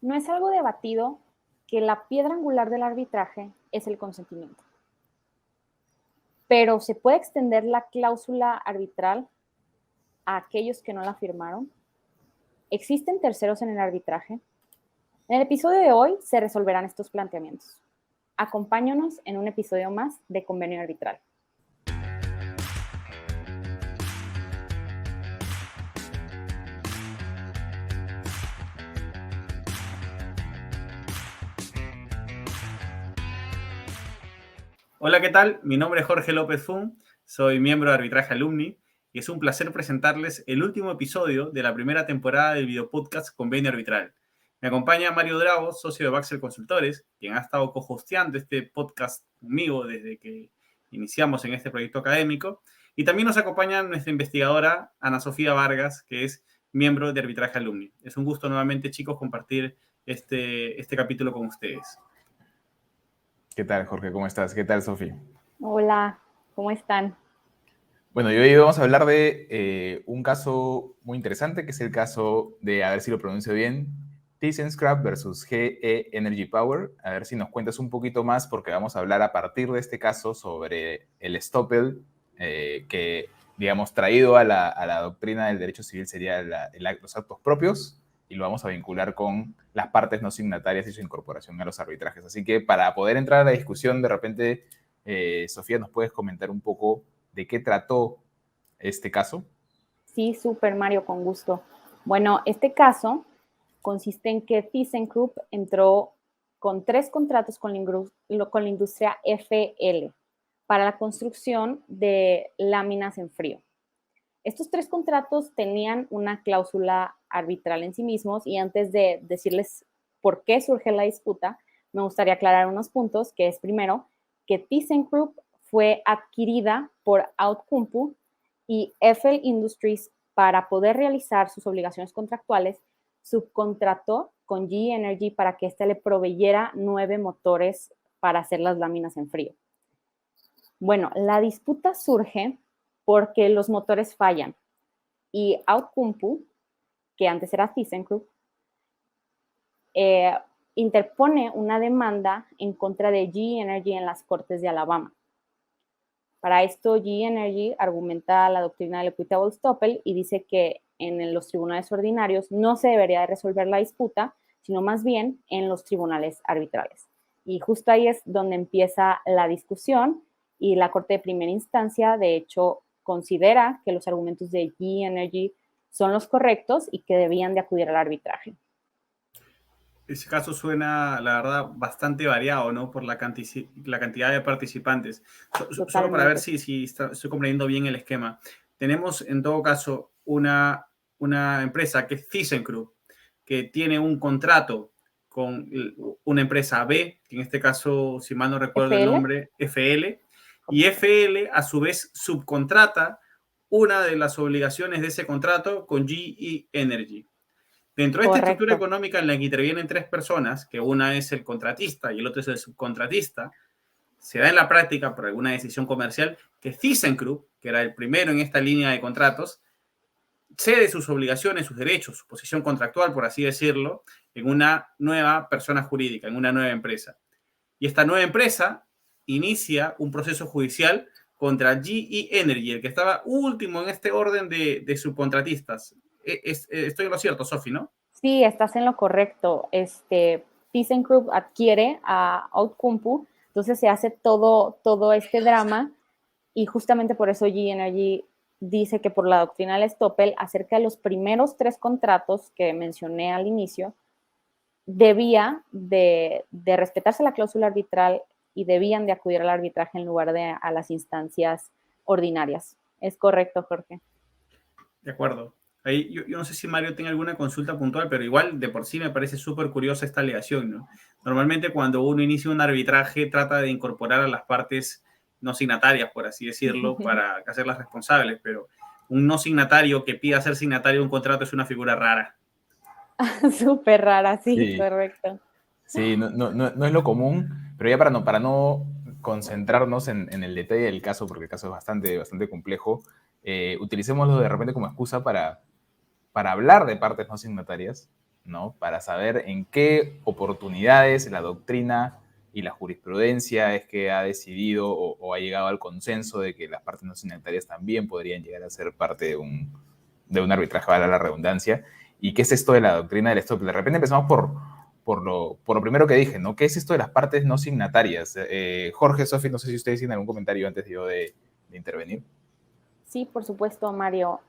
No es algo debatido que la piedra angular del arbitraje es el consentimiento. Pero ¿se puede extender la cláusula arbitral a aquellos que no la firmaron? ¿Existen terceros en el arbitraje? En el episodio de hoy se resolverán estos planteamientos. Acompáñanos en un episodio más de Convenio Arbitral. Hola, ¿qué tal? Mi nombre es Jorge López Fun, soy miembro de Arbitraje Alumni y es un placer presentarles el último episodio de la primera temporada del videopodcast Convenio Arbitral. Me acompaña Mario Bravo, socio de Baxel Consultores, quien ha estado co-hosteando este podcast conmigo desde que iniciamos en este proyecto académico. Y también nos acompaña nuestra investigadora Ana Sofía Vargas, que es miembro de Arbitraje Alumni. Es un gusto nuevamente, chicos, compartir este capítulo con ustedes. ¿Qué tal, Jorge? ¿Cómo estás? ¿Qué tal, Sofía? Hola, ¿cómo están? Bueno, y hoy vamos a hablar de un caso muy interesante, que es el caso de, a ver si lo pronuncio bien, ThyssenKrupp versus GE Energy Power. A ver si nos cuentas un poquito más, porque vamos a hablar a partir de este caso sobre el Stoppel, que, digamos, traído a la doctrina del derecho civil sería los actos propios, y lo vamos a vincular con las partes no signatarias y su incorporación a los arbitrajes. Así que para poder entrar a la discusión, de repente, Sofía, ¿nos puedes comentar un poco de qué trató este caso? Sí, súper Mario, con gusto. Bueno, este caso consiste en que ThyssenKrupp entró con 3 contratos con la industria FL para la construcción de láminas en frío. Estos 3 contratos tenían una cláusula arbitral en sí mismos, y antes de decirles por qué surge la disputa, me gustaría aclarar unos puntos, que es primero, que ThyssenKrupp fue adquirida por Outokumpu y FL Industries para poder realizar sus obligaciones contractuales, subcontrató con GE Energy para que éste le proveyera 9 motores para hacer las láminas en frío. Bueno, la disputa surge porque los motores fallan y Outokumpu, que antes era ThyssenKrupp, interpone una demanda en contra de GE Energy en las Cortes de Alabama. Para esto, GE Energy argumenta la doctrina del equitable stoppel y dice que en los tribunales ordinarios no se debería de resolver la disputa, sino más bien en los tribunales arbitrales. Y justo ahí es donde empieza la discusión, y la Corte de Primera Instancia, de hecho, considera que los argumentos de GE Energy son los correctos y que debían de acudir al arbitraje. Ese caso suena, la verdad, bastante variado, ¿no? Por la cantidad de participantes. Solo para ver Totalmente. si estoy comprendiendo bien el esquema. Tenemos, en todo caso, una empresa que es ThyssenKrupp, que tiene un contrato con una empresa B, que en este caso, si mal no recuerdo el FL. nombre, FL, y FL, a su vez, subcontrata una de las obligaciones de ese contrato con GE Energy. Dentro de esta estructura Correcto. económica en la que intervienen 3 personas, que una es el contratista y el otro es el subcontratista, se da en la práctica, por alguna decisión comercial, que ThyssenKrupp, que era el primero en esta línea de contratos, cede sus obligaciones, sus derechos, su posición contractual, por así decirlo, en una nueva persona jurídica, en una nueva empresa. Y esta nueva empresa inicia un proceso judicial contra GE Energy, el que estaba último en este orden de subcontratistas. Estoy en lo cierto, Sofi, ¿no? Sí, estás en lo correcto. ThyssenKrupp adquiere a Outokumpu, entonces se hace todo este drama, y justamente por eso GE Energy dice que por la doctrina del Stoppel, acerca de los primeros 3 contratos que mencioné al inicio, debía de respetarse la cláusula arbitral y debían de acudir al arbitraje en lugar de a las instancias ordinarias. Es correcto, Jorge. De acuerdo. Ahí, yo no sé si Mario tiene alguna consulta puntual, pero igual de por sí me parece súper curiosa esta alegación, ¿no? Normalmente cuando uno inicia un arbitraje trata de incorporar a las partes no signatarias, por así decirlo, para hacerlas responsables, pero un no signatario que pida ser signatario de un contrato es una figura rara. Súper rara, sí, Sí, correcto. sí, no es lo común, pero ya para no concentrarnos en el detalle del caso, porque el caso es bastante complejo, utilicémoslo de repente como excusa para hablar de partes no signatarias, ¿no? Para saber en qué oportunidades la doctrina y la jurisprudencia es que ha decidido o ha llegado al consenso de que las partes no signatarias también podrían llegar a ser parte de un arbitraje, valga la redundancia. ¿Y qué es esto de la doctrina del stop? De repente empezamos por lo primero que dije, ¿no? ¿Qué es esto de las partes no signatarias? Jorge, Sofi, no sé si ustedes tienen algún comentario antes de yo de intervenir. Sí, por supuesto, Mario.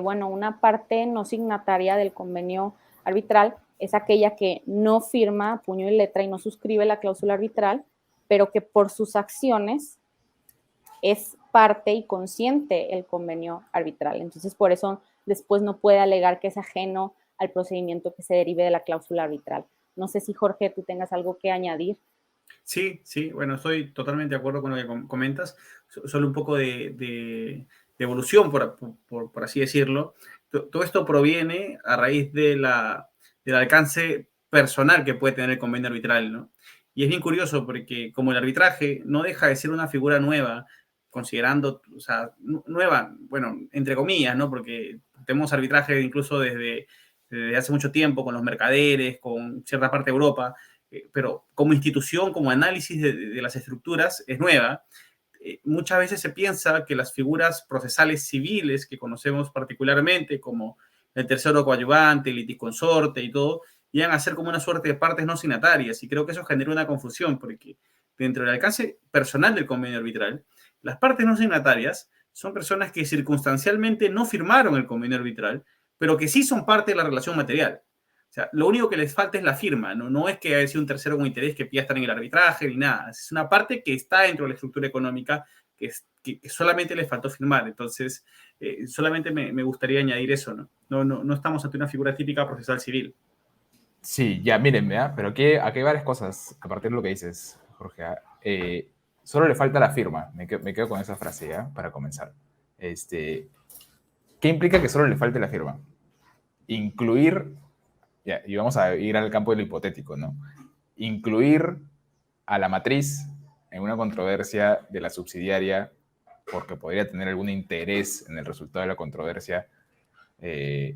Bueno, una parte no signataria del convenio arbitral es aquella que no firma puño y letra y no suscribe la cláusula arbitral, pero que por sus acciones es parte y consciente el convenio arbitral. Entonces, por eso después no puede alegar que es ajeno al procedimiento que se derive de la cláusula arbitral. No sé si, Jorge, tú tengas algo que añadir. Sí, sí, bueno, estoy totalmente de acuerdo con lo que comentas. Solo un poco de evolución, por así decirlo. Todo esto proviene a raíz del alcance personal que puede tener el convenio arbitral, ¿no? Y es bien curioso porque como el arbitraje no deja de ser una figura nueva, considerando, o sea, nueva, bueno, entre comillas, ¿no? Porque tenemos arbitraje incluso desde hace mucho tiempo con los mercaderes, con cierta parte de Europa, pero como institución, como análisis de las estructuras, es nueva. Muchas veces se piensa que las figuras procesales civiles que conocemos particularmente, como el tercero coadyuvante, el litisconsorte y todo, llegan a ser como una suerte de partes no signatarias. Y creo que eso genera una confusión, porque dentro del alcance personal del convenio arbitral, las partes no signatarias son personas que circunstancialmente no firmaron el convenio arbitral, pero que sí son parte de la relación material. O sea, lo único que les falta es la firma, ¿no? No es que haya sido un tercero con interés que pida estar en el arbitraje ni nada. Es una parte que está dentro de la estructura económica que solamente les faltó firmar. Entonces, solamente me gustaría añadir eso, ¿no? No estamos ante una figura típica procesal civil. Sí, ya, miren, ¿verdad? Pero aquí hay varias cosas a partir de lo que dices, Jorge. Solo le falta la firma. Me quedo con esa frase, ¿ya? Para comenzar. ¿Qué implica que solo le falte la firma? Incluir, ya, y vamos a ir al campo de lo hipotético, ¿no? Incluir a la matriz en una controversia de la subsidiaria porque podría tener algún interés en el resultado de la controversia, es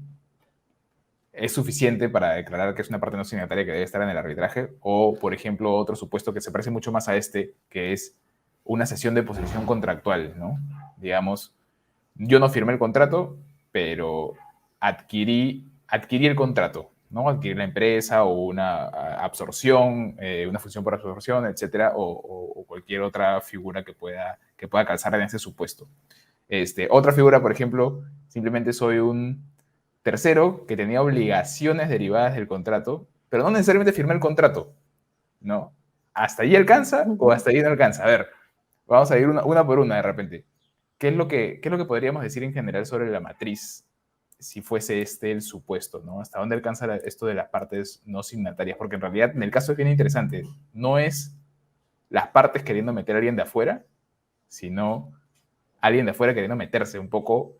suficiente para declarar que es una parte no signataria que debe estar en el arbitraje, o, por ejemplo, otro supuesto que se parece mucho más a este, que es una cesión de posesión contractual, ¿no? Digamos, yo no firmé el contrato, pero adquirí el contrato, ¿no? Adquirí la empresa o una absorción, una función por absorción, etcétera, o cualquier otra figura que pueda calzar en ese supuesto. Otra figura, por ejemplo, simplemente soy un tercero que tenía obligaciones derivadas del contrato, pero no necesariamente firmé el contrato, ¿no? ¿Hasta ahí alcanza o hasta ahí no alcanza? A ver, vamos a ir una por una de repente. ¿Qué es lo que podríamos decir en general sobre la matriz si fuese el supuesto, ¿no? ¿Hasta dónde alcanza esto de las partes no signatarias? Porque en realidad en el caso es bien interesante. No es las partes queriendo meter a alguien de afuera, sino alguien de afuera queriendo meterse un poco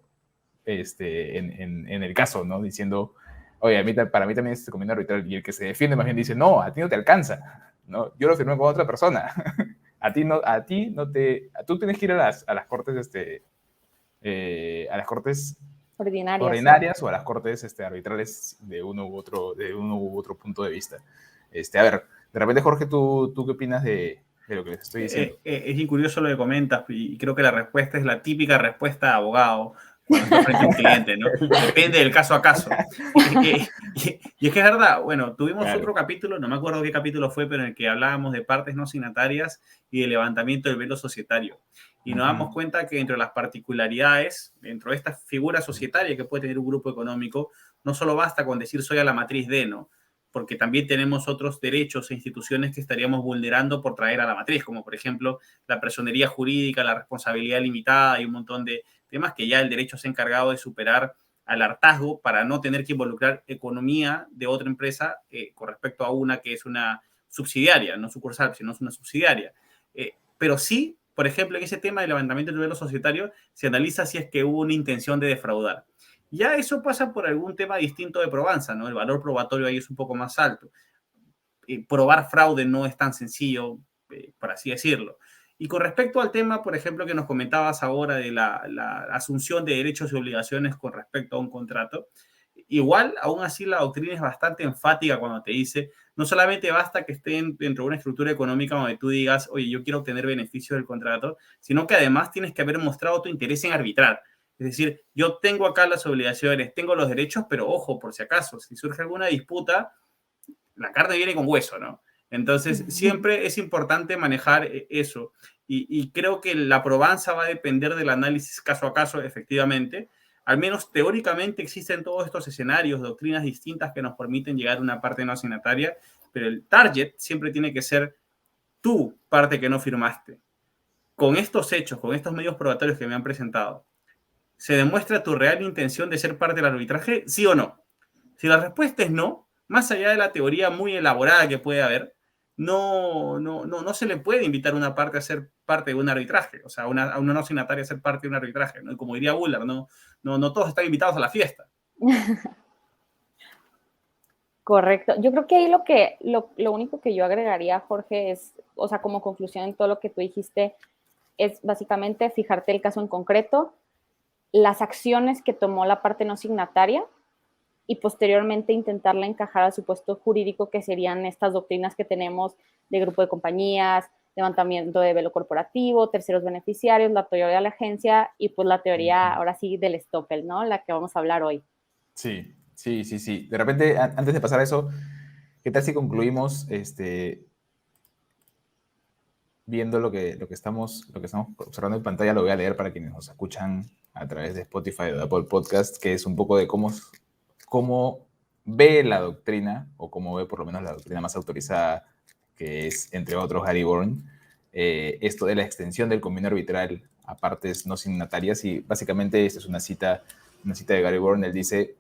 en el caso, ¿no? Diciendo, oye, para mí también este convenio arbitral. Y el que se defiende más bien dice, no, a ti no te alcanza, ¿no? Yo lo firmé con otra persona. Tú tienes que ir a las cortes, a las cortes ordinarias o a las cortes arbitrales de uno u otro punto de vista. A ver, de repente, Jorge, ¿tú qué opinas de lo que les estoy diciendo? Es muy curioso lo que comentas y creo que la respuesta es la típica respuesta de abogado cuando está frente a un cliente, ¿no? Depende del caso a caso. Y es que es verdad, bueno, tuvimos otro capítulo, no me acuerdo qué capítulo fue, pero en el que hablábamos de partes no signatarias y de levantamiento del velo societario. Y nos damos cuenta que entre las particularidades, dentro de esta figura societaria que puede tener un grupo económico, no solo basta con decir soy a la matriz de, ¿no? Porque también tenemos otros derechos e instituciones que estaríamos vulnerando por traer a la matriz, como por ejemplo la personería jurídica, la responsabilidad limitada y un montón de temas que ya el derecho se ha encargado de superar al hartazgo para no tener que involucrar economía de otra empresa con respecto a una que es una subsidiaria, no sucursal, sino es una subsidiaria. Pero sí, por ejemplo, en ese tema del levantamiento del velo societario se analiza si es que hubo una intención de defraudar. Ya eso pasa por algún tema distinto de probanza, ¿no? El valor probatorio ahí es un poco más alto. Probar fraude no es tan sencillo, por así decirlo. Y con respecto al tema, por ejemplo, que nos comentabas ahora de la asunción de derechos y obligaciones con respecto a un contrato, igual, aún así, la doctrina es bastante enfática cuando te dice, no solamente basta que estén dentro de una estructura económica donde tú digas, oye, yo quiero obtener beneficios del contrato, sino que además tienes que haber mostrado tu interés en arbitrar. Es decir, yo tengo acá las obligaciones, tengo los derechos, pero ojo, por si acaso, si surge alguna disputa, la carne viene con hueso, ¿no? Entonces, siempre es importante manejar eso. Y creo que la probanza va a depender del análisis caso a caso, efectivamente. Al menos teóricamente existen todos estos escenarios, doctrinas distintas que nos permiten llegar a una parte no signataria, pero el target siempre tiene que ser tu parte que no firmaste. Con estos hechos, con estos medios probatorios que me han presentado, ¿se demuestra tu real intención de ser parte del arbitraje? ¿Sí o no? Si la respuesta es no, más allá de la teoría muy elaborada que puede haber, no se le puede invitar a una parte a ser parte de un arbitraje, o sea, a una no signataria a ser parte de un arbitraje, ¿no? Como diría Bullard, no todos están invitados a la fiesta. Correcto. Yo creo que ahí lo único que yo agregaría, Jorge, es, o sea, como conclusión en todo lo que tú dijiste, es básicamente fijarte el caso en concreto, las acciones que tomó la parte no signataria y posteriormente intentarla encajar al supuesto jurídico que serían estas doctrinas que tenemos de grupo de compañías, levantamiento de velo corporativo, terceros beneficiarios, la teoría de la agencia y pues la teoría ahora sí del estoppel, ¿no? La que vamos a hablar hoy. Sí. De repente, antes de pasar a eso, ¿qué tal si concluimos viendo lo que estamos observando en pantalla? Lo voy a leer para quienes nos escuchan a través de Spotify o de Apple Podcast, que es un poco de cómo ve la doctrina, o cómo ve por lo menos la doctrina más autorizada, que es, entre otros, Gary Bourne, esto de la extensión del convenio arbitral a partes no signatarias. Y básicamente esta es una cita de Gary Bourne. Él dice,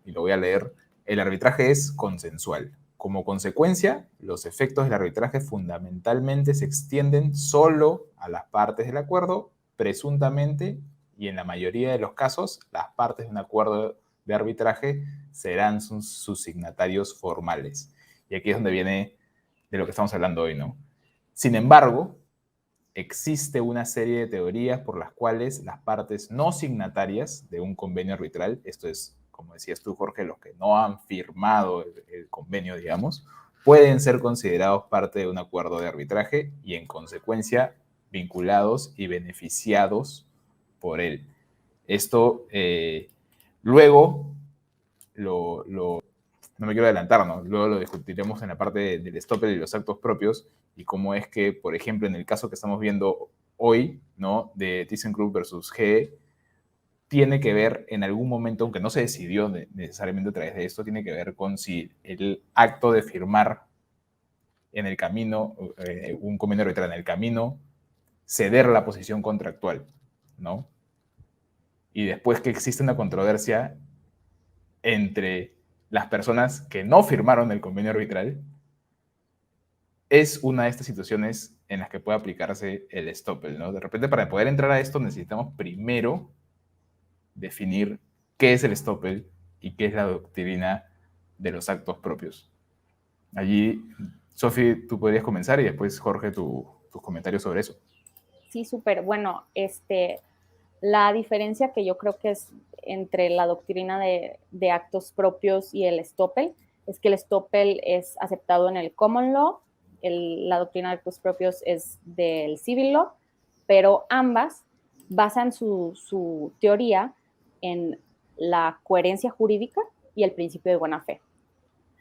y lo voy a leer: el arbitraje es consensual. Como consecuencia, los efectos del arbitraje fundamentalmente se extienden solo a las partes del acuerdo, presuntamente, y en la mayoría de los casos, las partes de un acuerdo de arbitraje serán sus signatarios formales. Y aquí es donde viene de lo que estamos hablando hoy, ¿no? Sin embargo, existe una serie de teorías por las cuales las partes no signatarias de un convenio arbitral, esto es, como decías tú, Jorge, los que no han firmado el convenio, digamos, pueden ser considerados parte de un acuerdo de arbitraje y, en consecuencia, vinculados y beneficiados por él. Esto, luego, no me quiero adelantar, ¿no? Luego lo discutiremos en la parte del estoppel y los actos propios, y cómo es que, por ejemplo, en el caso que estamos viendo hoy, ¿no?, de ThyssenKrupp versus GE, tiene que ver en algún momento, aunque no se decidió necesariamente a través de esto, tiene que ver con si el acto de firmar en el camino, un convenio arbitral en el camino, ceder la posición contractual, ¿no? Y después que existe una controversia entre las personas que no firmaron el convenio arbitral, es una de estas situaciones en las que puede aplicarse el estoppel, ¿no? De repente, para poder entrar a esto, necesitamos primero definir qué es el estoppel y qué es la doctrina de los actos propios. Allí, Sofi, tú podrías comenzar, y después, Jorge, tus comentarios sobre eso. Sí, súper. Bueno, la diferencia que yo creo que es entre la doctrina de actos propios y el estoppel es que el estoppel es aceptado en el common law, la doctrina de actos propios es del civil law, pero ambas basan su teoría en la coherencia jurídica y el principio de buena fe.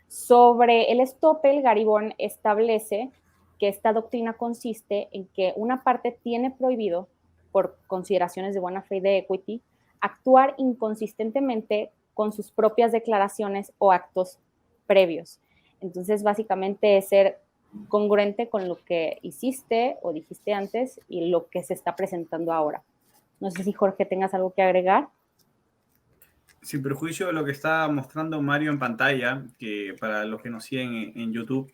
Sobre el estoppel, Gary Bourne establece que esta doctrina consiste en que una parte tiene prohibido, por consideraciones de buena fe y de equity, actuar inconsistentemente con sus propias declaraciones o actos previos. Entonces, básicamente es ser congruente con lo que hiciste o dijiste antes y lo que se está presentando ahora. No sé si, Jorge, tengas algo que agregar. Sin perjuicio de lo que está mostrando Mario en pantalla, que para los que nos siguen en YouTube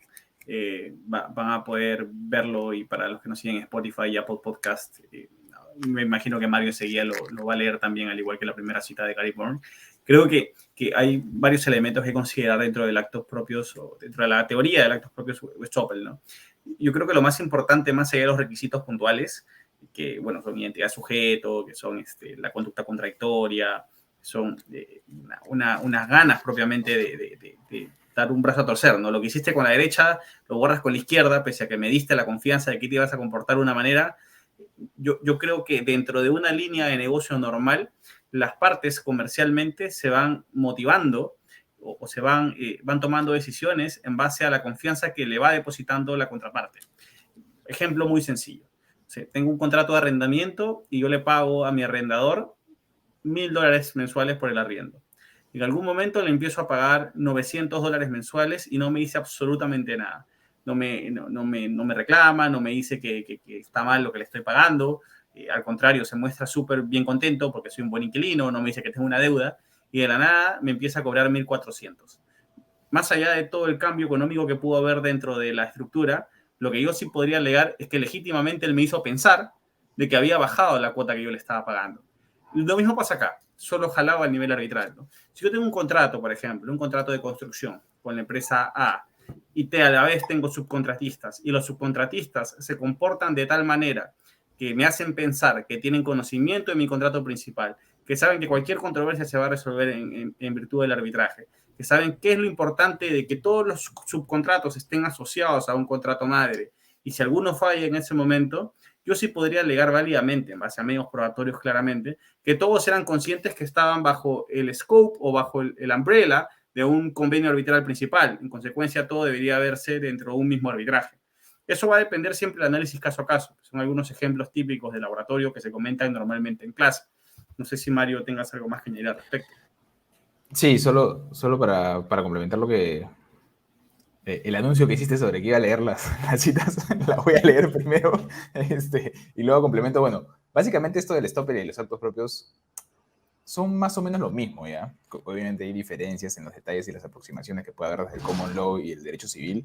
van a poder verlo, y para los que nos siguen en Spotify y Apple Podcast, me imagino que Mario enseguida lo va a leer también, al igual que la primera cita de Gary Bourne. Creo que hay varios elementos que considerar dentro del actos propios, o dentro de la teoría del actos propios o estoppel, ¿no? Yo creo que lo más importante, más allá de los requisitos puntuales, que, bueno, son identidad sujeto, que son la conducta contradictoria, son unas ganas propiamente de dar un brazo a torcer, ¿no? Lo que hiciste con la derecha lo borras con la izquierda, pese a que me diste la confianza de que te ibas a comportar de una manera. Yo creo que dentro de una línea de negocio normal, las partes comercialmente se van motivando o se van tomando decisiones en base a la confianza que le va depositando la contraparte. Ejemplo muy sencillo. O sea, tengo un contrato de arrendamiento y yo le pago a mi arrendador $1,000 mensuales por el arriendo. En algún momento le empiezo a pagar $900 mensuales y no me dice absolutamente nada. No me reclama, no me dice que está mal lo que le estoy pagando. Al contrario, se muestra súper bien contento porque soy un buen inquilino, no me dice que tengo una deuda y de la nada me empieza a cobrar 1,400. Más allá de todo el cambio económico que pudo haber dentro de la estructura, lo que yo sí podría alegar es que legítimamente él me hizo pensar de que había bajado la cuota que yo le estaba pagando. Lo mismo pasa acá, solo jalaba el nivel arbitral, ¿no? Si yo tengo un contrato, por ejemplo, un contrato de construcción con la empresa A y a la vez tengo subcontratistas y los subcontratistas se comportan de tal manera que me hacen pensar que tienen conocimiento de mi contrato principal, que saben que cualquier controversia se va a resolver en virtud del arbitraje, que saben qué es lo importante de que todos los subcontratos estén asociados a un contrato madre y si alguno falla en ese momento, yo sí podría alegar válidamente, en base a medios probatorios claramente, que todos eran conscientes que estaban bajo el scope o bajo el umbrella de un convenio arbitral principal. En consecuencia, todo debería verse dentro de un mismo arbitraje. Eso va a depender siempre del análisis caso a caso. Son algunos ejemplos típicos de laboratorio que se comentan normalmente en clase. No sé si, Mario, tengas algo más que añadir al respecto. Sí, solo para complementar lo que... el anuncio que hiciste sobre que iba a leer las citas, la voy a leer primero y luego complemento. Bueno, básicamente esto del stopper y los actos propios son más o menos lo mismo, ¿ya? Obviamente hay diferencias en los detalles y las aproximaciones que puede haber desde el common law y el derecho civil,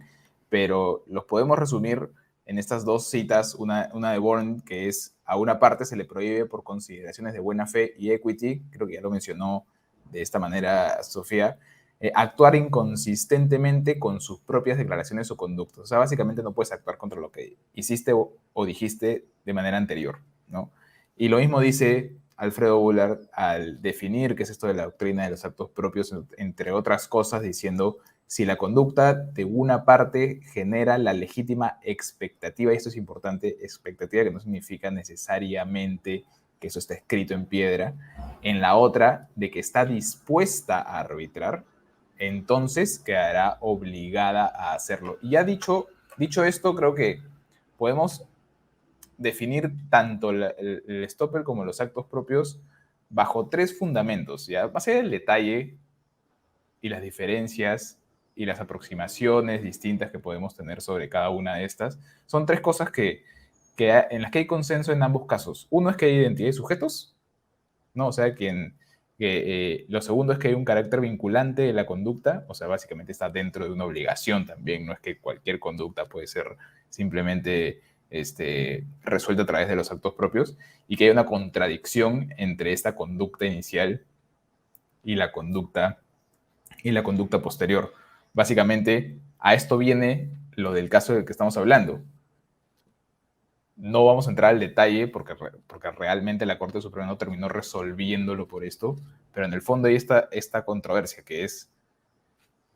pero los podemos resumir en estas dos citas, una de Bourne, que es a una parte se le prohíbe por consideraciones de buena fe y equity, creo que ya lo mencionó de esta manera Sofía, actuar inconsistentemente con sus propias declaraciones o conductos. O sea, básicamente no puedes actuar contra lo que hiciste o dijiste de manera anterior, ¿no? Y lo mismo dice Alfredo Bullard al definir qué es esto de la doctrina de los actos propios, entre otras cosas, diciendo si la conducta de una parte genera la legítima expectativa, y esto es importante, expectativa que no significa necesariamente que eso está escrito en piedra, en la otra de que está dispuesta a arbitrar, entonces quedará obligada a hacerlo. Y ya dicho esto, creo que podemos definir tanto el stopper como los actos propios bajo tres fundamentos, ¿ya? Más allá del detalle y las diferencias y las aproximaciones distintas que podemos tener sobre cada una de estas, son tres cosas en las que hay consenso en ambos casos. Uno es que hay identidad de sujetos, ¿no? O sea, lo segundo es que hay un carácter vinculante de la conducta, o sea, básicamente está dentro de una obligación también, no es que cualquier conducta puede ser simplemente resuelta a través de los actos propios, y que hay una contradicción entre esta conducta inicial y la conducta posterior. Básicamente, a esto viene lo del caso del que estamos hablando. No vamos a entrar al detalle porque realmente la Corte Suprema no terminó resolviéndolo por esto, pero en el fondo hay esta controversia que es,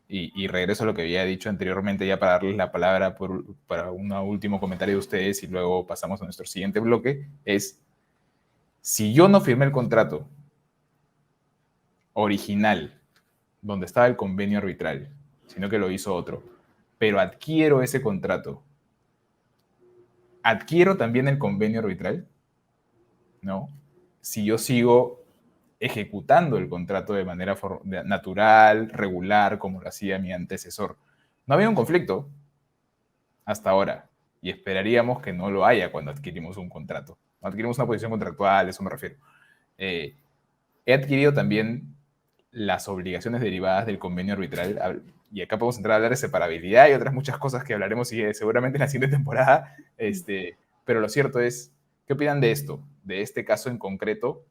y regreso a lo que había dicho anteriormente ya para darles la palabra para un último comentario de ustedes y luego pasamos a nuestro siguiente bloque, es si yo no firmé el contrato original donde estaba el convenio arbitral, sino que lo hizo otro, pero adquiero ese contrato, ¿adquiero también el convenio arbitral? ¿No? Si yo sigo ejecutando el contrato de manera natural, regular, como lo hacía mi antecesor. No había un conflicto hasta ahora y esperaríamos que no lo haya cuando adquirimos un contrato. Cuando adquirimos una posición contractual, a eso me refiero. He adquirido también las obligaciones derivadas del convenio arbitral y acá podemos entrar a hablar de separabilidad y otras muchas cosas que hablaremos seguramente en la siguiente temporada, pero lo cierto es, ¿qué opinan de esto? De este caso en concreto,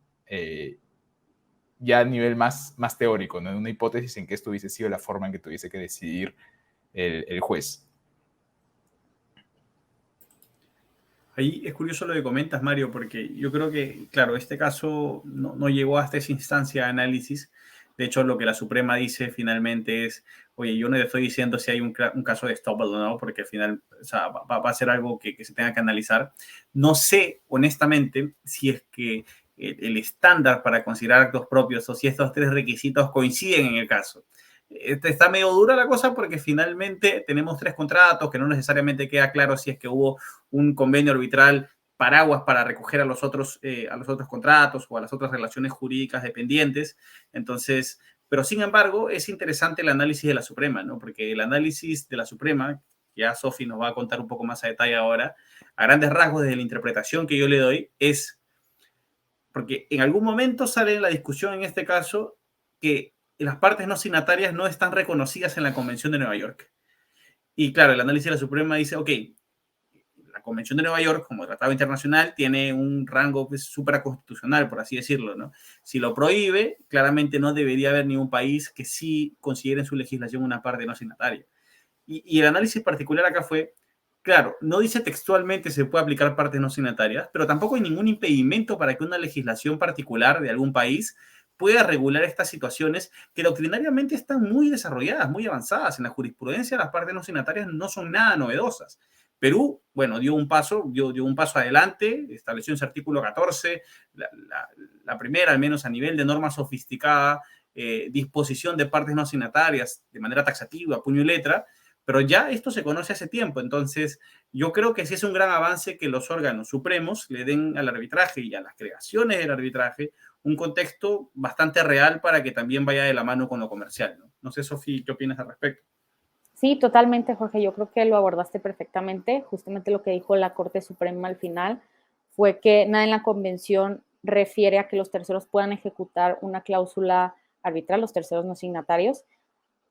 ya a nivel más teórico, ¿no? Una hipótesis en que esto hubiese sido la forma en que tuviese que decidir el juez. Ahí es curioso lo que comentas, Mario, porque yo creo que, claro, este caso no llegó hasta esa instancia de análisis. De hecho, lo que la Suprema dice finalmente es, oye, yo no le estoy diciendo si hay un caso de estoppel o no, porque al final, o sea, va a ser algo que se tenga que analizar. No sé, honestamente, si es que el estándar para considerar actos propios o si estos tres requisitos coinciden en el caso. Está medio dura la cosa porque finalmente tenemos tres contratos que no necesariamente queda claro si es que hubo un convenio arbitral paraguas para recoger a los otros contratos o a las otras relaciones jurídicas dependientes. Entonces, pero sin embargo, es interesante el análisis de la Suprema, ¿no? Porque el análisis de la Suprema, ya Sofi nos va a contar un poco más a detalle ahora, a grandes rasgos desde la interpretación que yo le doy, es porque en algún momento sale en la discusión en este caso que las partes no signatarias no están reconocidas en la Convención de Nueva York. Y claro, el análisis de la Suprema dice, ok, la Convención de Nueva York, como tratado internacional, tiene un rango pues, supraconstitucional, por así decirlo, ¿no? Si lo prohíbe, claramente no debería haber ningún país que sí considere en su legislación una parte no signataria. Y el análisis particular acá fue, claro, no dice textualmente se puede aplicar partes no signatarias, pero tampoco hay ningún impedimento para que una legislación particular de algún país pueda regular estas situaciones que doctrinariamente están muy desarrolladas, muy avanzadas. En la jurisprudencia las partes no signatarias no son nada novedosas. Perú, bueno, dio un paso adelante, estableció en su artículo 14 la primera, al menos a nivel de norma sofisticada, disposición de partes no signatarias de manera taxativa, puño y letra, pero ya esto se conoce hace tiempo. Entonces, yo creo que sí es un gran avance que los órganos supremos le den al arbitraje y a las creaciones del arbitraje un contexto bastante real para que también vaya de la mano con lo comercial, ¿no? No sé, Sofi, ¿qué opinas al respecto? Sí, totalmente, Jorge. Yo creo que lo abordaste perfectamente. Justamente lo que dijo la Corte Suprema al final fue que nada en la convención refiere a que los terceros puedan ejecutar una cláusula arbitral, los terceros no signatarios,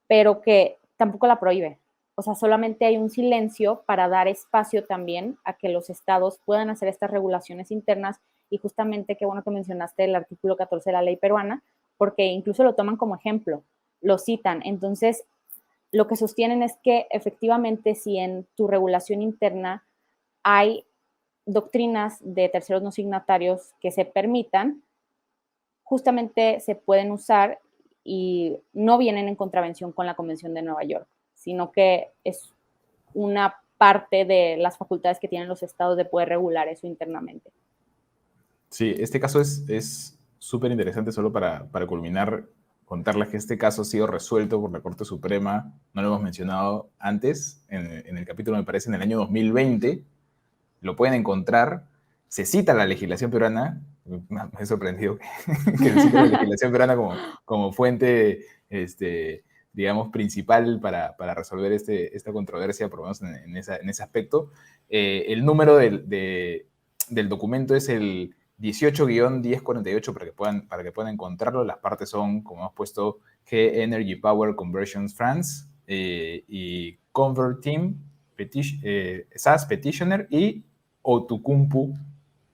pero que tampoco la prohíbe. O sea, solamente hay un silencio para dar espacio también a que los estados puedan hacer estas regulaciones internas y justamente qué bueno que mencionaste el artículo 14 de la ley peruana, porque incluso lo toman como ejemplo, lo citan. Entonces, lo que sostienen es que efectivamente si en tu regulación interna hay doctrinas de terceros no signatarios que se permitan, justamente se pueden usar y no vienen en contravención con la Convención de Nueva York, sino que es una parte de las facultades que tienen los estados de poder regular eso internamente. Sí, este caso es súper interesante solo para culminar, contarles que este caso ha sido resuelto por la Corte Suprema, no lo hemos mencionado antes, en el capítulo me parece en el año 2020, lo pueden encontrar, se cita la legislación peruana, me he sorprendido que se cita la legislación peruana como fuente, digamos, principal para resolver esta controversia, por lo menos en ese aspecto. El número del documento es el 18-1048 para que puedan encontrarlo. Las partes son, como hemos puesto, G Energy Power Conversions France y Convert Team, SAS Petitioner y Outokumpu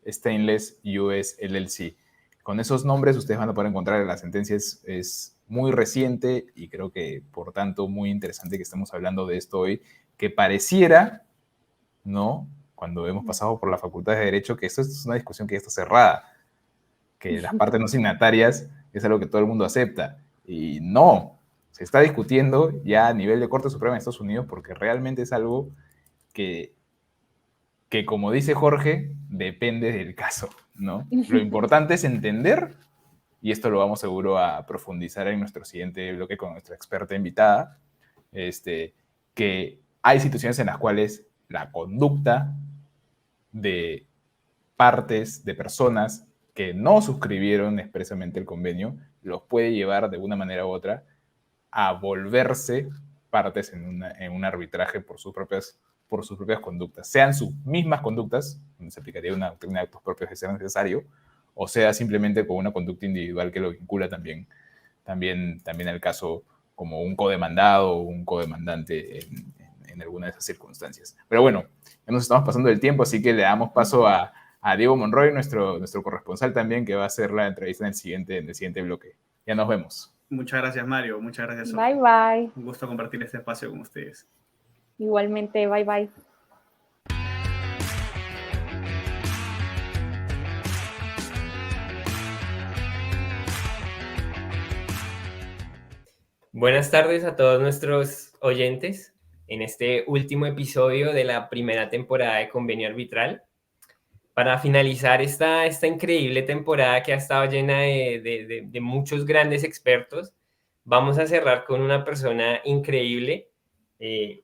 Stainless US LLC. Con esos nombres ustedes van a poder encontrar la sentencia es muy reciente y creo que, por tanto, muy interesante que estemos hablando de esto hoy, que pareciera, ¿no?, cuando hemos pasado por la Facultad de Derecho, que esto es una discusión que ya está cerrada, que las partes no signatarias es algo que todo el mundo acepta. Y no, se está discutiendo ya a nivel de Corte Suprema de Estados Unidos porque realmente es algo que como dice Jorge, depende del caso, ¿no? Lo importante es entender, y esto lo vamos seguro a profundizar en nuestro siguiente bloque con nuestra experta invitada, que hay situaciones en las cuales la conducta de partes, de personas que no suscribieron expresamente el convenio, los puede llevar de una manera u otra a volverse partes en un arbitraje por sus propias conductas, sean sus mismas conductas, donde se aplicaría una doctrina de actos propios de ser necesario, o sea simplemente con una conducta individual que lo vincula también al caso como un codemandado o un codemandante en alguna de esas circunstancias. Pero bueno, ya nos estamos pasando del tiempo, así que le damos paso a Diego Monroy, nuestro corresponsal también, que va a hacer la entrevista en el siguiente bloque. Ya nos vemos. Muchas gracias, Mario. Muchas gracias, Sofi. Bye, bye. Un gusto compartir este espacio con ustedes. Igualmente, bye, bye. Buenas tardes a todos nuestros oyentes en este último episodio de la primera temporada de Convenio Arbitral. Para finalizar esta increíble temporada que ha estado llena de muchos grandes expertos, vamos a cerrar con una persona increíble.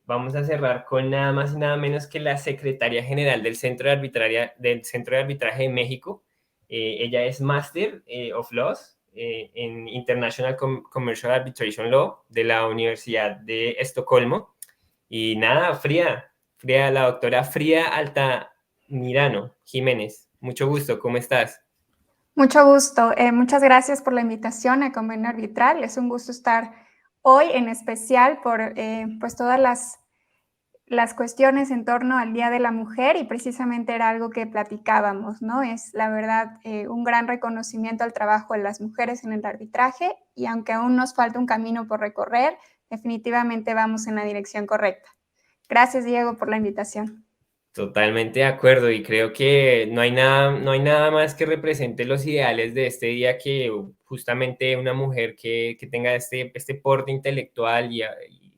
Vamos a cerrar con nada más y nada menos que la secretaria general del Centro de Arbitraje de México. Ella es Master of Laws en International Commercial Arbitration Law de la Universidad de Estocolmo. Y nada, la doctora Frida Altamirano Jiménez. Mucho gusto, ¿cómo estás? Mucho gusto. Muchas gracias por la invitación a Convenio Arbitral. Es un gusto estar hoy, en especial por pues todas las cuestiones en torno al Día de la Mujer, y precisamente era algo que platicábamos, ¿no? Es la verdad un gran reconocimiento al trabajo de las mujeres en el arbitraje, y aunque aún nos falta un camino por recorrer, definitivamente vamos en la dirección correcta. Gracias, Diego, por la invitación. Totalmente de acuerdo, y creo que no hay nada más que represente los ideales de este día que justamente una mujer que tenga este porte intelectual y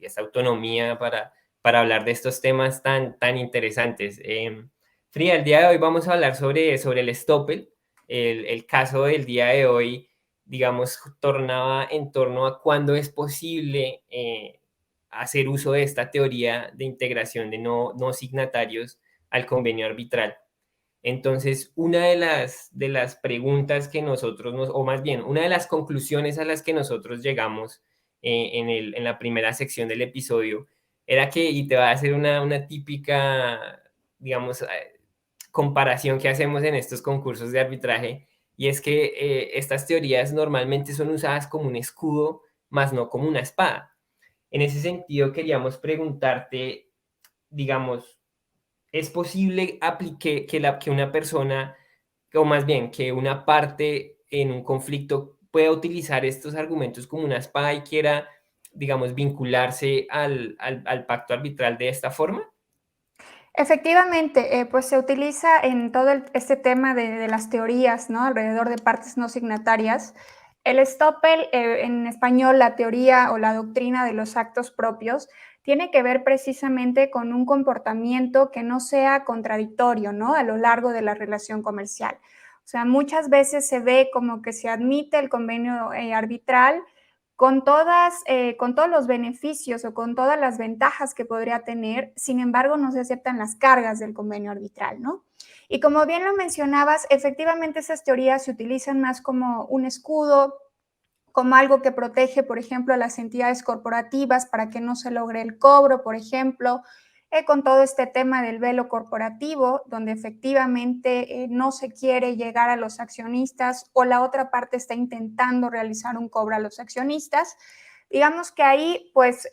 esta autonomía para hablar de estos temas tan interesantes. Frida, el día de hoy vamos a hablar sobre el Stoppel. El caso del día de hoy, digamos, tornaba en torno a cuándo es posible hacer uso de esta teoría de integración de no signatarios al convenio arbitral. Entonces, una de las preguntas que nosotros o más bien, una de las conclusiones a las que nosotros llegamos en la primera sección del episodio era que, y te va a hacer una típica, digamos, comparación que hacemos en estos concursos de arbitraje, y es que estas teorías normalmente son usadas como un escudo, más no como una espada. En ese sentido, queríamos preguntarte, digamos, ¿es posible que una persona, o más bien que una parte en un conflicto pueda utilizar estos argumentos como una espada y quiera, digamos, vincularse al pacto arbitral de esta forma? Efectivamente, pues se utiliza en todo este tema de las teorías, ¿no? Alrededor de partes no signatarias. El Stoppel, en español, la teoría o la doctrina de los actos propios, tiene que ver precisamente con un comportamiento que no sea contradictorio, ¿no? A lo largo de la relación comercial. O sea, muchas veces se ve como que se admite el convenio arbitral con todos los beneficios o con todas las ventajas que podría tener. Sin embargo, no se aceptan las cargas del convenio arbitral, ¿no? Y como bien lo mencionabas, efectivamente esas teorías se utilizan más como un escudo, como algo que protege, por ejemplo, a las entidades corporativas para que no se logre el cobro, por ejemplo, con todo este tema del velo corporativo, donde efectivamente no se quiere llegar a los accionistas o la otra parte está intentando realizar un cobro a los accionistas. Digamos que ahí pues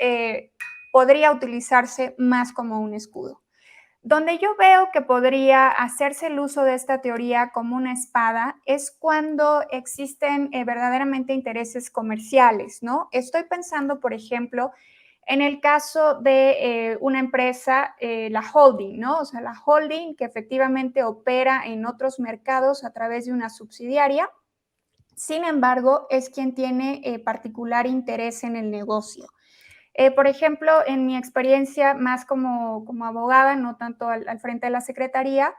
podría utilizarse más como un escudo. Donde yo veo que podría hacerse el uso de esta teoría como una espada es cuando existen verdaderamente intereses comerciales, ¿no? Estoy pensando, por ejemplo, en el caso de una empresa, la holding, ¿no? O sea, la holding que efectivamente opera en otros mercados a través de una subsidiaria. Sin embargo, es quien tiene particular interés en el negocio. Por ejemplo, en mi experiencia más como abogada, no tanto al frente de la Secretaría,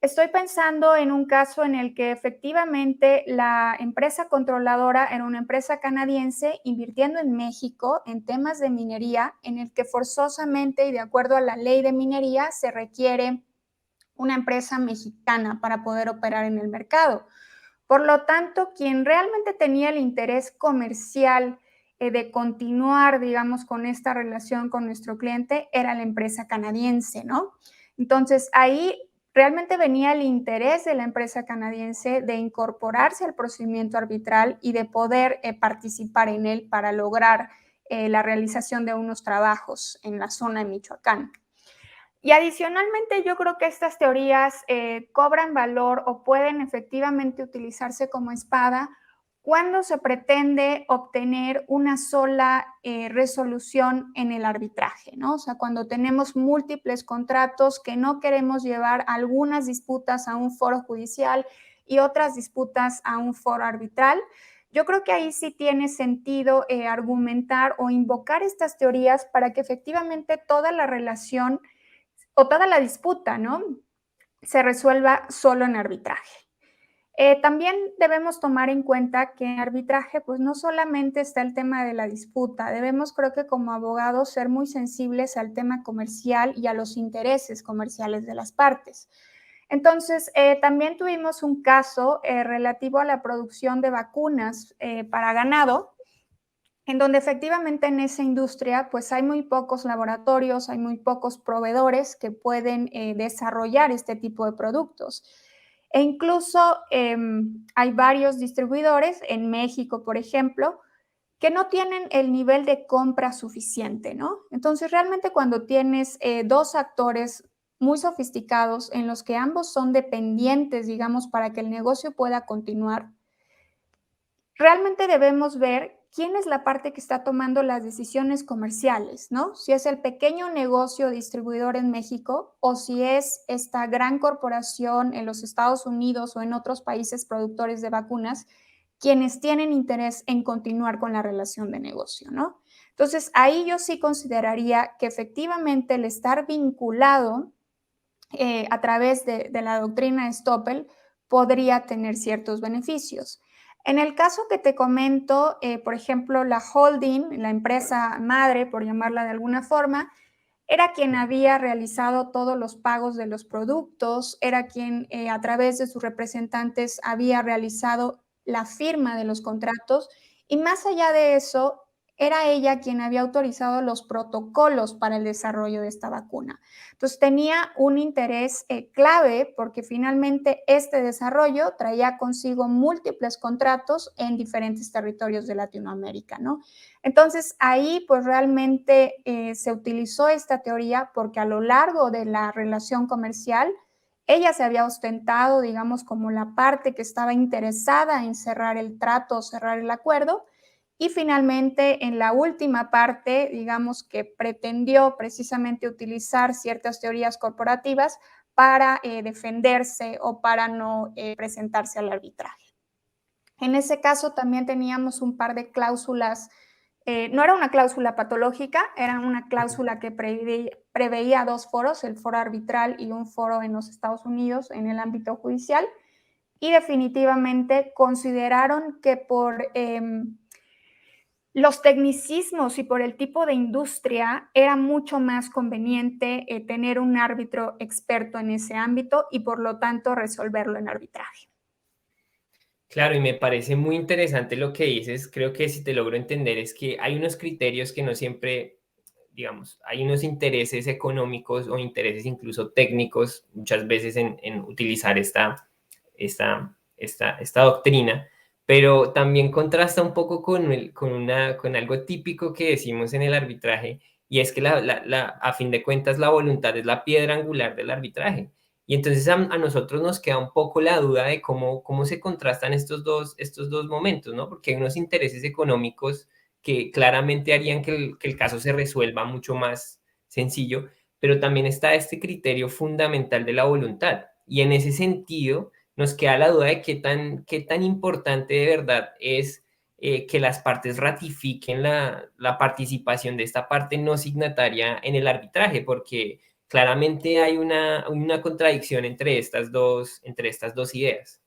estoy pensando en un caso en el que efectivamente la empresa controladora era una empresa canadiense invirtiendo en México en temas de minería, en el que forzosamente y de acuerdo a la ley de minería se requiere una empresa mexicana para poder operar en el mercado. Por lo tanto, quien realmente tenía el interés comercial de continuar, digamos, con esta relación con nuestro cliente era la empresa canadiense, ¿no? Entonces, ahí realmente venía el interés de la empresa canadiense de incorporarse al procedimiento arbitral y de poder participar en él para lograr la realización de unos trabajos en la zona de Michoacán. Y adicionalmente yo creo que estas teorías cobran valor o pueden efectivamente utilizarse como espada cuando se pretende obtener una sola resolución en el arbitraje, ¿no? O sea, cuando tenemos múltiples contratos que no queremos llevar algunas disputas a un foro judicial y otras disputas a un foro arbitral. yo creo que ahí sí tiene sentido argumentar o invocar estas teorías para que efectivamente toda la relación o toda la disputa, ¿no?, se resuelva solo en arbitraje. También debemos tomar en cuenta que en arbitraje, pues no solamente está el tema de la disputa, debemos, creo que como abogados, ser muy sensibles al tema comercial y a los intereses comerciales de las partes. Entonces, también tuvimos un caso relativo a la producción de vacunas para ganado, en donde efectivamente en esa industria pues hay muy pocos laboratorios, hay muy pocos proveedores que pueden desarrollar este tipo de productos. E incluso hay varios distribuidores en México, por ejemplo, que no tienen el nivel de compra suficiente, ¿no? Entonces, realmente cuando tienes dos actores muy sofisticados en los que ambos son dependientes, digamos, para que el negocio pueda continuar, realmente debemos ver quién es la parte que está tomando las decisiones comerciales, ¿no? Si es el pequeño negocio distribuidor en México o si es esta gran corporación en los Estados Unidos o en otros países productores de vacunas quienes tienen interés en continuar con la relación de negocio, ¿no? Entonces, ahí yo sí consideraría que efectivamente el estar vinculado a través de la doctrina de Stoppel podría tener ciertos beneficios. En el caso que te comento, por ejemplo, la holding, la empresa madre, por llamarla de alguna forma, era quien había realizado todos los pagos de los productos, era quien a través de sus representantes había realizado la firma de los contratos y más allá de eso, era ella quien había autorizado los protocolos para el desarrollo de esta vacuna. Entonces tenía un interés clave porque finalmente este desarrollo traía consigo múltiples contratos en diferentes territorios de Latinoamérica, ¿no? Entonces ahí pues realmente se utilizó esta teoría porque a lo largo de la relación comercial ella se había ostentado, digamos, como la parte que estaba interesada en cerrar el trato o cerrar el acuerdo y finalmente en la última parte, digamos que pretendió precisamente utilizar ciertas teorías corporativas para defenderse o para no presentarse al arbitraje. En ese caso también teníamos un par de cláusulas, no era una cláusula patológica, era una cláusula que preveía dos foros, el foro arbitral y un foro en los Estados Unidos en el ámbito judicial, y definitivamente consideraron que por los tecnicismos y por el tipo de industria era mucho más conveniente tener un árbitro experto en ese ámbito y por lo tanto resolverlo en arbitraje. Claro, y me parece muy interesante lo que dices. Creo que si te logro entender es que hay unos criterios que no siempre, digamos, hay unos intereses económicos o intereses incluso técnicos muchas veces en utilizar esta doctrina, pero también contrasta un poco con algo típico que decimos en el arbitraje, y es que a fin de cuentas la voluntad es la piedra angular del arbitraje. Y entonces a nosotros nos queda un poco la duda de cómo se contrastan estos dos momentos, ¿no? Porque hay unos intereses económicos que claramente harían que el caso se resuelva mucho más sencillo, pero también está este criterio fundamental de la voluntad. Y en ese sentido, nos queda la duda de qué tan importante de verdad es que las partes ratifiquen la participación de esta parte no signataria en el arbitraje, porque claramente hay una contradicción entre estas dos ideas.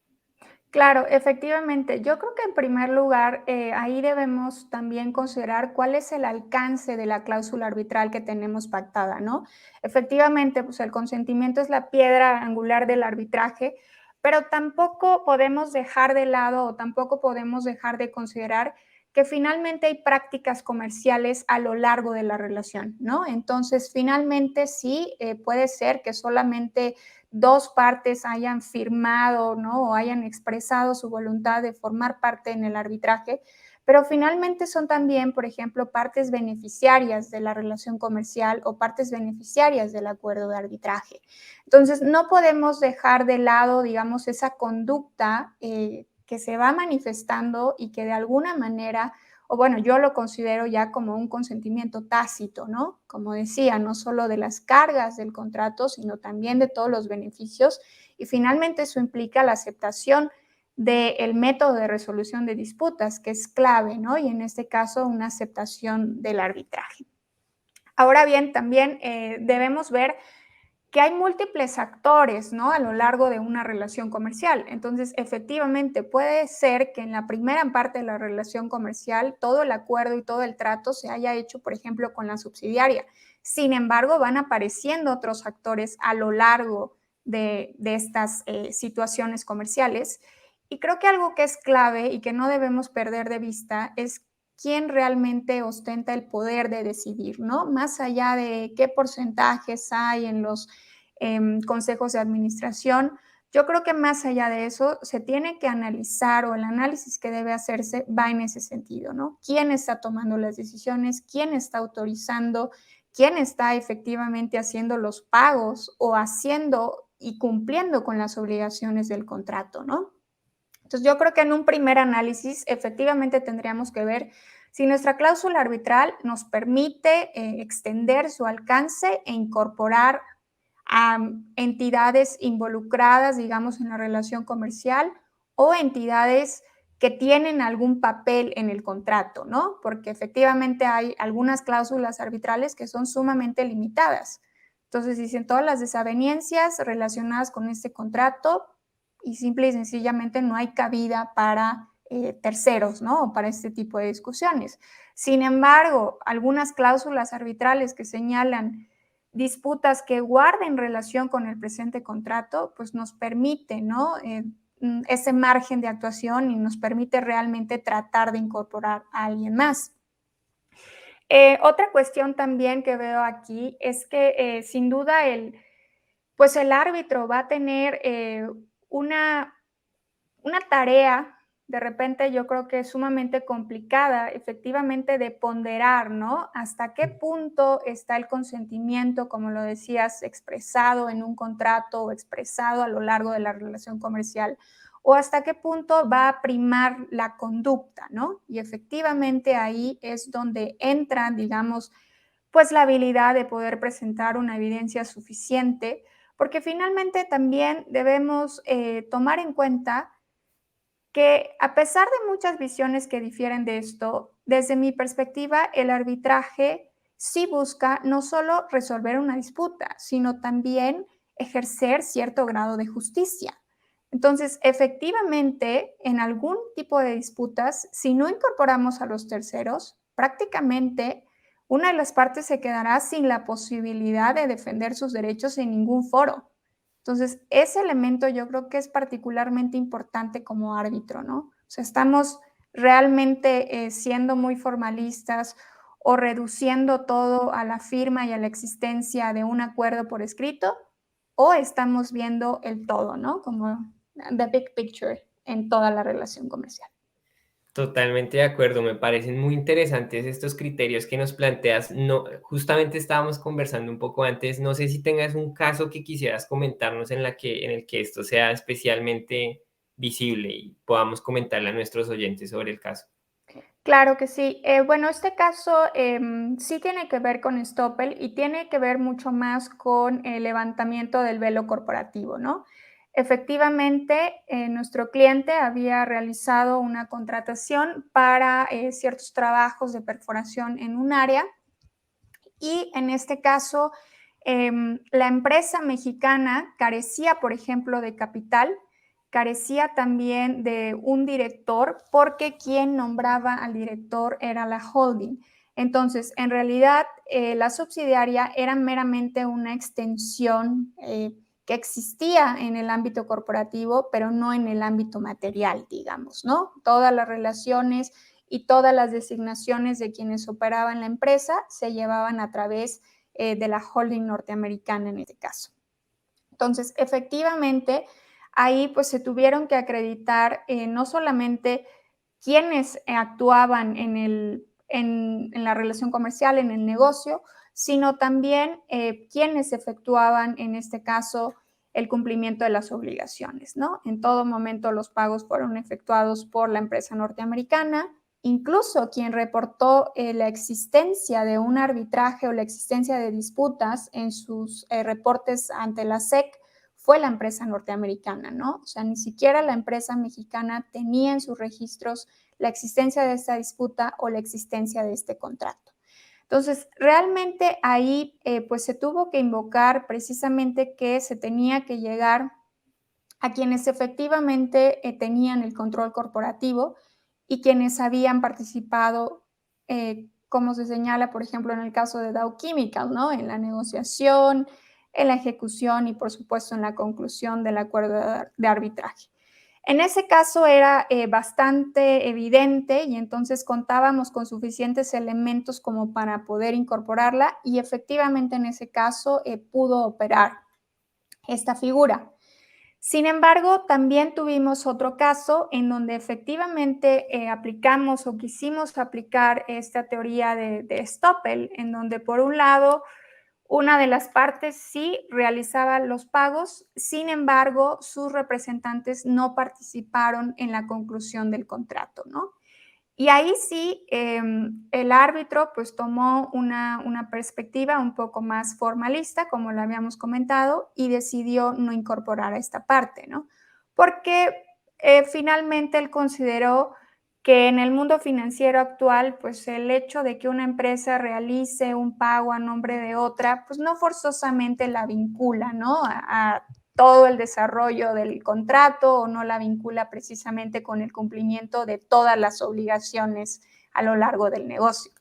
Claro, efectivamente. Yo creo que en primer lugar, ahí debemos también considerar cuál es el alcance de la cláusula arbitral que tenemos pactada, ¿no? Efectivamente, pues el consentimiento es la piedra angular del arbitraje, pero tampoco podemos dejar de lado o tampoco podemos dejar de considerar que finalmente hay prácticas comerciales a lo largo de la relación, ¿no? Entonces, finalmente sí, puede ser que solamente dos partes hayan firmado, ¿no? O hayan expresado su voluntad de formar parte en el arbitraje, pero finalmente son también, por ejemplo, partes beneficiarias de la relación comercial o partes beneficiarias del acuerdo de arbitraje. Entonces, no podemos dejar de lado, digamos, esa conducta que se va manifestando y que de alguna manera, o bueno, yo lo considero ya como un consentimiento tácito, ¿no? Como decía, no solo de las cargas del contrato, sino también de todos los beneficios y finalmente eso implica la aceptación del método de resolución de disputas, que es clave, ¿no? Y en este caso, una aceptación del arbitraje. Ahora bien, también debemos ver que hay múltiples actores, ¿no? A lo largo de una relación comercial. Entonces, efectivamente, puede ser que en la primera parte de la relación comercial todo el acuerdo y todo el trato se haya hecho, por ejemplo, con la subsidiaria. Sin embargo, van apareciendo otros actores a lo largo de estas situaciones comerciales. Y creo que algo que es clave y que no debemos perder de vista es quién realmente ostenta el poder de decidir, ¿no? Más allá de qué porcentajes hay en los consejos de administración, yo creo que más allá de eso se tiene que analizar, o el análisis que debe hacerse va en ese sentido, ¿no? ¿Quién está tomando las decisiones? ¿Quién está autorizando? ¿Quién está efectivamente haciendo los pagos o haciendo y cumpliendo con las obligaciones del contrato, ¿no? Entonces, yo creo que en un primer análisis efectivamente tendríamos que ver si nuestra cláusula arbitral nos permite extender su alcance e incorporar a entidades involucradas, digamos, en la relación comercial o entidades que tienen algún papel en el contrato, ¿no? Porque efectivamente hay algunas cláusulas arbitrales que son sumamente limitadas. Entonces, dicen todas las desavenencias relacionadas con este contrato y simple y sencillamente no hay cabida para terceros, ¿no? O para este tipo de discusiones. Sin embargo, algunas cláusulas arbitrales que señalan disputas que guarden relación con el presente contrato, pues nos permite, ¿no? Ese margen de actuación y nos permite realmente tratar de incorporar a alguien más. Otra cuestión también que veo aquí es que sin duda el árbitro va a tener una tarea, de repente yo creo que es sumamente complicada, efectivamente, de ponderar, ¿no? Hasta qué punto está el consentimiento, como lo decías, expresado en un contrato o expresado a lo largo de la relación comercial, o hasta qué punto va a primar la conducta, ¿no? Y efectivamente ahí es donde entran, digamos, pues la habilidad de poder presentar una evidencia suficiente, porque finalmente también debemos tomar en cuenta que a pesar de muchas visiones que difieren de esto, desde mi perspectiva, el arbitraje sí busca no solo resolver una disputa, sino también ejercer cierto grado de justicia. Entonces, efectivamente, en algún tipo de disputas, si no incorporamos a los terceros, prácticamente una de las partes se quedará sin la posibilidad de defender sus derechos en ningún foro. Entonces, ese elemento yo creo que es particularmente importante como árbitro, ¿no? O sea, estamos realmente siendo muy formalistas o reduciendo todo a la firma y a la existencia de un acuerdo por escrito, o estamos viendo el todo, ¿no? Como the big picture en toda la relación comercial. Totalmente de acuerdo, me parecen muy interesantes estos criterios que nos planteas. No, justamente estábamos conversando un poco antes, no sé si tengas un caso que quisieras comentarnos en el que esto sea especialmente visible y podamos comentarle a nuestros oyentes sobre el caso. Claro que sí. Bueno, este caso sí tiene que ver con Stoppel y tiene que ver mucho más con el levantamiento del velo corporativo, ¿no? Efectivamente, nuestro cliente había realizado una contratación para ciertos trabajos de perforación en un área y en este caso la empresa mexicana carecía, por ejemplo, de capital, carecía también de un director porque quien nombraba al director era la holding. Entonces, en realidad, la subsidiaria era meramente una extensión que existía en el ámbito corporativo, pero no en el ámbito material, digamos, ¿no? Todas las relaciones y todas las designaciones de quienes operaban la empresa se llevaban a través de la holding norteamericana en este caso. Entonces, efectivamente, ahí pues se tuvieron que acreditar no solamente quienes actuaban en la relación comercial, en el negocio, sino también quienes efectuaban, en este caso, el cumplimiento de las obligaciones, ¿no? En todo momento los pagos fueron efectuados por la empresa norteamericana. Incluso quien reportó la existencia de un arbitraje o la existencia de disputas en sus reportes ante la SEC fue la empresa norteamericana, ¿no? O sea, ni siquiera la empresa mexicana tenía en sus registros la existencia de esta disputa o la existencia de este contrato. Entonces, realmente ahí pues se tuvo que invocar precisamente que se tenía que llegar a quienes efectivamente tenían el control corporativo y quienes habían participado, como se señala, por ejemplo, en el caso de Dow Chemical, ¿no? En la negociación, en la ejecución y, por supuesto, en la conclusión del acuerdo de arbitraje. En ese caso era bastante evidente y entonces contábamos con suficientes elementos como para poder incorporarla y efectivamente en ese caso pudo operar esta figura. Sin embargo, también tuvimos otro caso en donde efectivamente aplicamos o quisimos aplicar esta teoría de Stoppel, en donde por un lado una de las partes sí realizaba los pagos, sin embargo, sus representantes no participaron en la conclusión del contrato, ¿no? Y ahí sí, el árbitro pues tomó una perspectiva un poco más formalista, como lo habíamos comentado, y decidió no incorporar a esta parte, ¿no? Porque finalmente él consideró que en el mundo financiero actual, pues el hecho de que una empresa realice un pago a nombre de otra, pues no forzosamente la vincula, ¿no? A todo el desarrollo del contrato o no la vincula precisamente con el cumplimiento de todas las obligaciones a lo largo del negocio.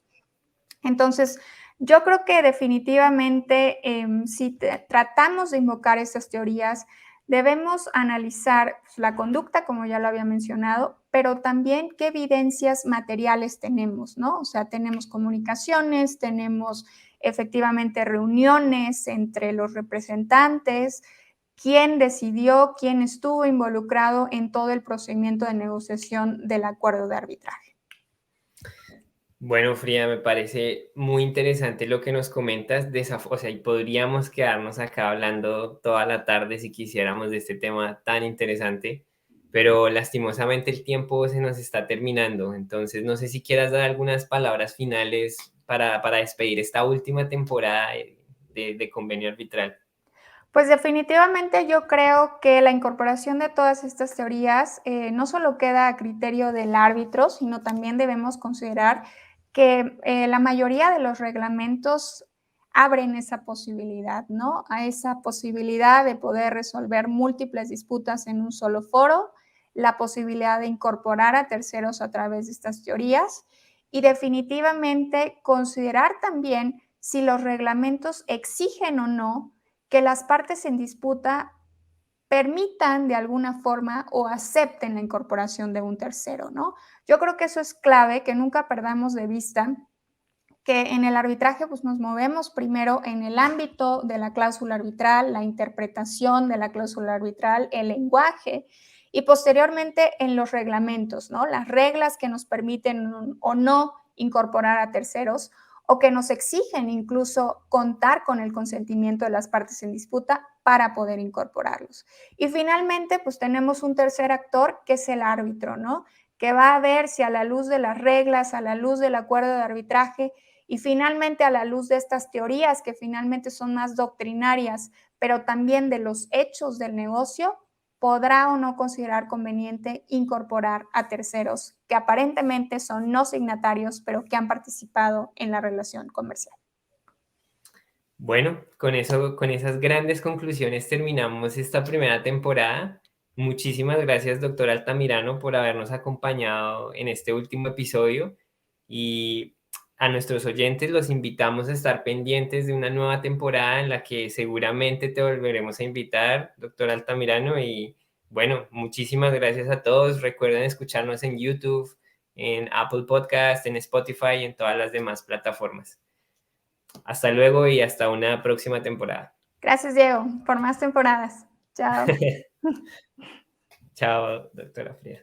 Entonces, yo creo que definitivamente si tratamos de invocar estas teorías, debemos analizar la conducta, como ya lo había mencionado, pero también qué evidencias materiales tenemos, ¿no? O sea, tenemos comunicaciones, tenemos efectivamente reuniones entre los representantes, quién decidió, quién estuvo involucrado en todo el procedimiento de negociación del acuerdo de arbitraje. Bueno, Frida, me parece muy interesante lo que nos comentas. O sea, y podríamos quedarnos acá hablando toda la tarde si quisiéramos de este tema tan interesante, pero lastimosamente el tiempo se nos está terminando. Entonces, no sé si quieras dar algunas palabras finales para despedir esta última temporada de Convenio Arbitral. Pues definitivamente yo creo que la incorporación de todas estas teorías no solo queda a criterio del árbitro, sino también debemos considerar que la mayoría de los reglamentos abren esa posibilidad, ¿no? A esa posibilidad de poder resolver múltiples disputas en un solo foro, la posibilidad de incorporar a terceros a través de estas teorías y definitivamente considerar también si los reglamentos exigen o no que las partes en disputa permitan de alguna forma o acepten la incorporación de un tercero, ¿no? Yo creo que eso es clave, que nunca perdamos de vista que en el arbitraje pues nos movemos primero en el ámbito de la cláusula arbitral, la interpretación de la cláusula arbitral, el lenguaje y posteriormente en los reglamentos, ¿no? Las reglas que nos permiten o no incorporar a terceros o que nos exigen incluso contar con el consentimiento de las partes en disputa para poder incorporarlos. Y finalmente, pues tenemos un tercer actor que es el árbitro, ¿no? Que va a ver si a la luz de las reglas, a la luz del acuerdo de arbitraje y finalmente a la luz de estas teorías que finalmente son más doctrinarias, pero también de los hechos del negocio, podrá o no considerar conveniente incorporar a terceros que aparentemente son no signatarios, pero que han participado en la relación comercial. Bueno, con esas grandes conclusiones terminamos esta primera temporada. Muchísimas gracias, doctor Altamirano, por habernos acompañado en este último episodio. Y a nuestros oyentes los invitamos a estar pendientes de una nueva temporada en la que seguramente te volveremos a invitar, doctor Altamirano. Y bueno, muchísimas gracias a todos. Recuerden escucharnos en YouTube, en Apple Podcast, en Spotify y en todas las demás plataformas. Hasta luego y hasta una próxima temporada. Gracias, Diego, por más temporadas. Chao. Chao, doctora Frida.